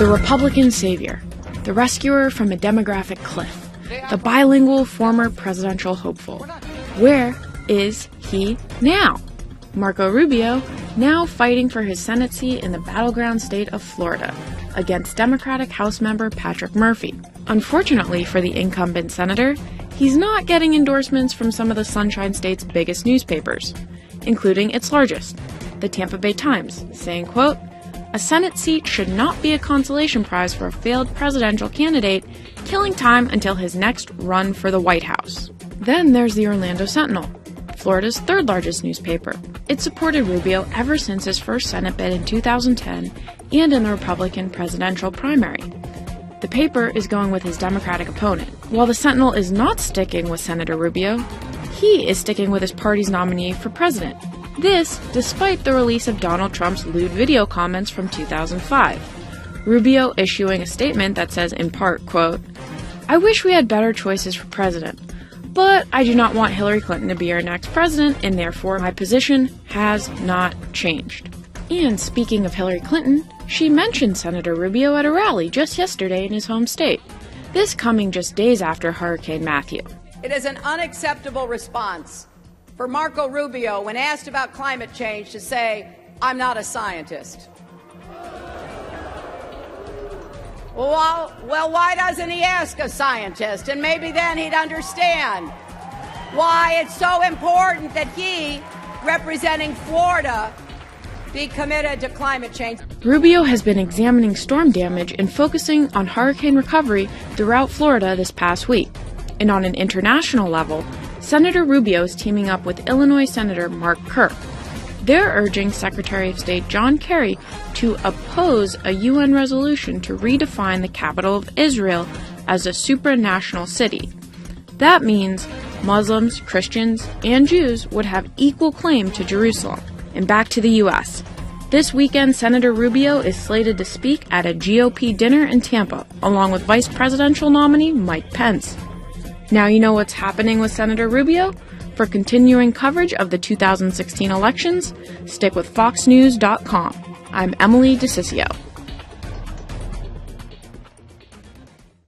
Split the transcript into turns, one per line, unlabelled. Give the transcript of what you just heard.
The Republican savior, the rescuer from a demographic cliff, the bilingual former presidential hopeful. Where is he now? Marco Rubio, now fighting for his Senate seat in the battleground state of Florida, against Democratic House member Patrick Murphy. Unfortunately for the incumbent senator, he's not getting endorsements from some of the Sunshine State's biggest newspapers, including its largest, the Tampa Bay Times, saying, quote, "A Senate seat should not be a consolation prize for a failed presidential candidate killing time until his next run for the White House." Then there's the Orlando Sentinel, Florida's third largest newspaper. It supported Rubio ever since his first Senate bid in 2010 and in the Republican presidential primary. The paper is going with his Democratic opponent. While the Sentinel is not sticking with Senator Rubio, he is sticking with his party's nominee for president. This, despite the release of Donald Trump's lewd video comments from 2005. Rubio issuing a statement that says in part, quote, "I wish we had better choices for president, but I do not want Hillary Clinton to be our next president, and therefore my position has not changed." And speaking of Hillary Clinton, she mentioned Senator Rubio at a rally just yesterday in his home state. This coming just days after Hurricane Matthew.
It is an unacceptable response for Marco Rubio, when asked about climate change, to say, "I'm not a scientist." Well, why doesn't he ask a scientist? And maybe then he'd understand why it's so important that he, representing Florida, be committed to climate change.
Rubio has been examining storm damage and focusing on hurricane recovery throughout Florida this past week. And on an international level, Senator Rubio is teaming up with Illinois Senator Mark Kirk. They're urging Secretary of State John Kerry to oppose a UN resolution to redefine the capital of Israel as a supranational city. That means Muslims, Christians, and Jews would have equal claim to Jerusalem. And back to the U.S. This weekend, Senator Rubio is slated to speak at a GOP dinner in Tampa, along with Vice Presidential nominee Mike Pence. Now you know what's happening with Senator Rubio? For continuing coverage of the 2016 elections, stick with FoxNews.com. I'm Emily DeCiccio.